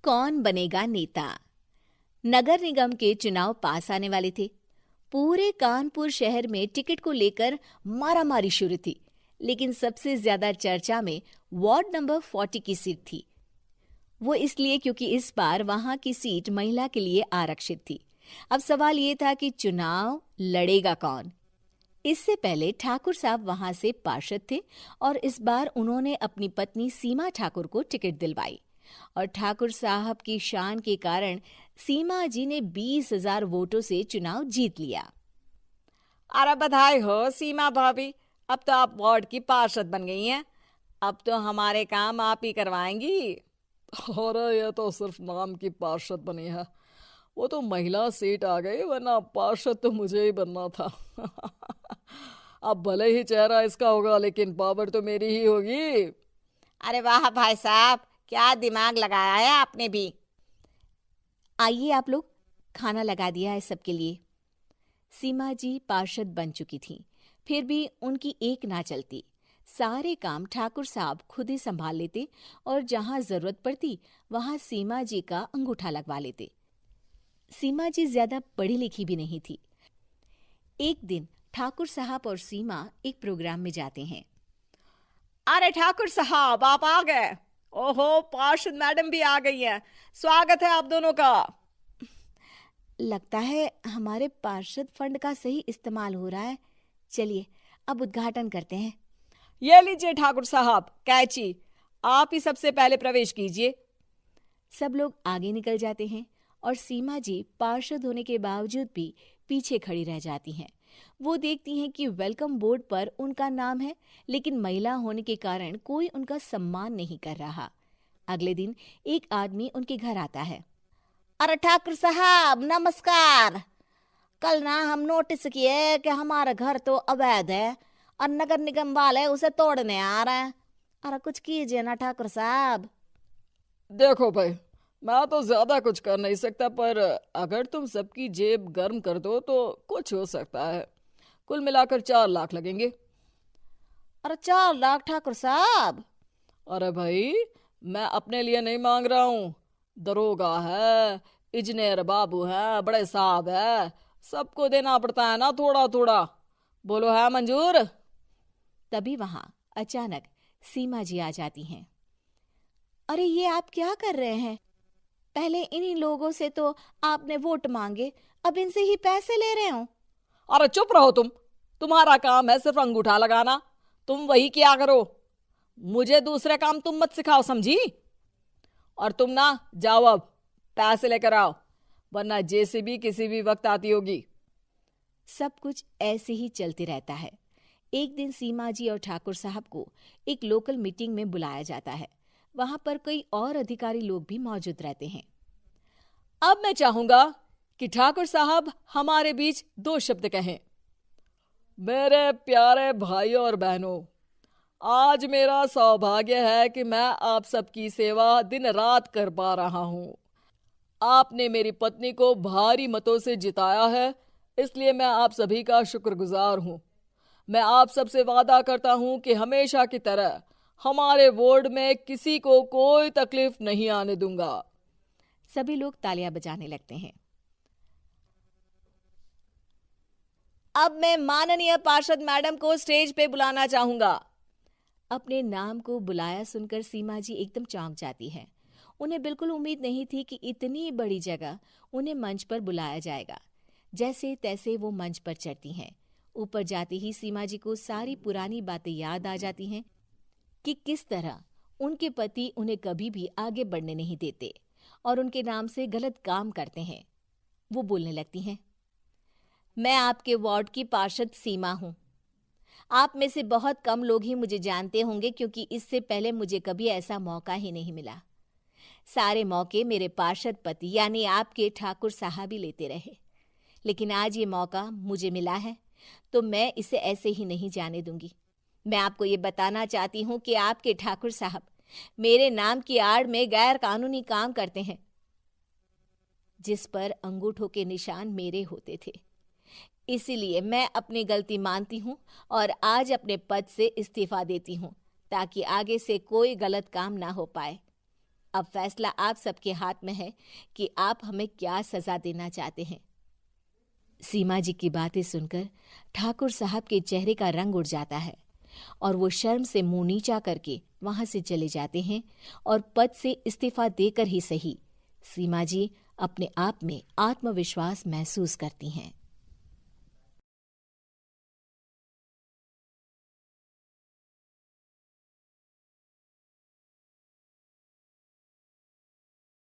कौन बनेगा नेता। नगर निगम के चुनाव पास आने वाले थे। पूरे कानपुर शहर में टिकट को लेकर मारामारी शुरू थी, लेकिन सबसे ज्यादा चर्चा में वार्ड नंबर 40 की सीट थी। वो इसलिए क्योंकि इस बार वहां की सीट महिला के लिए आरक्षित थी। अब सवाल ये था कि चुनाव लड़ेगा कौन। इससे पहले ठाकुर साहब वहां से पार्षद थे और इस बार उन्होंने अपनी पत्नी सीमा ठाकुर को टिकट दिलवाई और ठाकुर साहब की शान के कारण सीमा जी ने 20,000 वोटों से चुनाव जीत लिया। अरे बधाई हो सीमा भाभी, अब तो आप वार्ड की पार्षद बन गई हैं। अब तो हमारे काम आप ही करवाएंगी। अरे ये तो सिर्फ नाम की पार्षद बनी है, वो तो महिला सीट आ गई, वरना पार्षद तो मुझे ही बनना था। अब भले ही चेहरा इसका होगा, लेकिन पावर तो मेरी ही होगी। अरे वाह भाई साहब, क्या दिमाग लगाया है आपने भी। आइए आप लोग, खाना लगा दिया है सबके लिए। सीमा जी पार्षद बन चुकी थीं, फिर भी उनकी एक ना चलती। सारे काम ठाकुर साहब खुद ही संभाल लेते और जहां जरूरत पड़ती वहां सीमा जी का अंगूठा लगवा लेते। सीमा जी ज्यादा पढ़ी लिखी भी नहीं थी। एक दिन ठाकुर साहब और सीमा एक प्रोग्राम में जाते हैं। अरे ठाकुर साहब, आप आ गए। ओहो, पार्षद मैडम भी आ गई हैं। स्वागत है आप दोनों का। लगता है हमारे पार्षद फंड का सही इस्तेमाल हो रहा है। चलिए अब उद्घाटन करते हैं। ये लीजिए ठाकुर साहब कैची, आप ही सबसे पहले प्रवेश कीजिए। सब लोग आगे निकल जाते हैं और सीमा जी पार्षद होने के बावजूद भी पीछे खड़ी रह जाती हैं। वो देखती हैं कि वेलकम बोर्ड पर उनका नाम है, लेकिन महिला होने के कारण कोई उनका सम्मान नहीं कर रहा। अगले दिन एक आदमी उनके घर आता है। अरे ठाकुर साहब नमस्कार। कल ना हम नोटिस किए कि हमारा घर तो अवैध है और नगर निगम वाले उसे तोड़ने आ रहे हैं। अरे कुछ कीजिए ना ठाकुर साहब। देखो भाई, मैं तो ज्यादा कुछ कर नहीं सकता, पर अगर तुम सबकी जेब गर्म कर दो तो कुछ हो सकता है। कुल मिलाकर 4 लाख लगेंगे। अरे 4 लाख ठाकुर साहब? अरे भाई, मैं अपने लिए नहीं मांग रहा हूँ। दरोगा है, इंजीनियर बाबू है, बड़े साहब है, सबको देना पड़ता है ना थोड़ा थोड़ा। बोलो है मंजूर? तभी वहां अचानक सीमा जी आ जाती हैं। अरे ये आप क्या कर रहे हैं? पहले इन्हीं लोगों से तो आपने वोट मांगे, अब इनसे ही पैसे ले रहे हो। अरे चुप रहो तुम, तुम्हारा काम है सिर्फ अंगूठा लगाना, तुम वही किया करो। मुझे दूसरे काम तुम मत सिखाओ, समझी? और तुम ना जाओ, अब पैसे लेकर आओ, वरना जेसीबी किसी भी वक्त आती होगी। सब कुछ ऐसे ही चलते रहता है। एक दिन सीमा जी और ठाकुर साहब को एक लोकल मीटिंग में बुलाया जाता है। वहां पर कई और अधिकारी लोग भी मौजूद रहते हैं। अब मैं चाहूंगा कि ठाकुर साहब हमारे बीच 2 शब्द कहें। मेरे प्यारे भाइयों और बहनों, आज मेरा सौभाग्य है कि मैं आप सबकी सेवा दिन रात कर पा रहा हूँ। आपने मेरी पत्नी को भारी मतों से जिताया है, इसलिए मैं आप सभी का शुक्रगुजार हूँ। मैं आप सबसे वादा करता हूँ कि हमेशा की तरह हमारे वार्ड में किसी को कोई तकलीफ नहीं आने दूंगा। सभी लोग तालियां बजाने लगते हैं। अब मैं माननीय पार्षद मैडम को स्टेज पे बुलाना चाहूंगा। अपने नाम को बुलाया सुनकर सीमा जी एकदम चौंक जाती है। उन्हें बिल्कुल उम्मीद नहीं थी कि इतनी बड़ी जगह उन्हें मंच पर बुलाया जाएगा। जैसे तैसे वो मंच पर चढ़ती हैं। ऊपर जाते ही सीमा जी को सारी पुरानी बातें याद आ जाती हैं कि किस तरह उनके पति उन्हें कभी भी आगे बढ़ने नहीं देते और उनके नाम से गलत काम करते हैं। वो बोलने लगती हैं। मैं आपके वार्ड की पार्षद सीमा हूँ। आप में से बहुत कम लोग ही मुझे जानते होंगे, क्योंकि इससे पहले मुझे कभी ऐसा मौका ही नहीं मिला। सारे मौके मेरे पार्षद पति यानी आपके ठाकुर साहब ही लेते रहे, लेकिन आज ये मौका मुझे मिला है तो मैं इसे ऐसे ही नहीं जाने दूंगी। मैं आपको ये बताना चाहती हूँ कि आपके ठाकुर साहब मेरे नाम की आड़ में गैर कानूनी काम करते हैं, जिस पर अंगूठों के निशान मेरे होते थे। इसीलिए मैं अपनी गलती मानती हूँ और आज अपने पद से इस्तीफा देती हूँ, ताकि आगे से कोई गलत काम ना हो पाए। अब फैसला आप सबके हाथ में है कि आप हमें क्या सजा देना चाहते हैं। सीमा जी की बातें सुनकर ठाकुर साहब के चेहरे का रंग उड़ जाता है और वो शर्म से मुंह नीचा करके वहां से चले जाते हैं और पद से इस्तीफा देकर ही सही सीमा जी अपने आप में आत्मविश्वास महसूस करती हैं।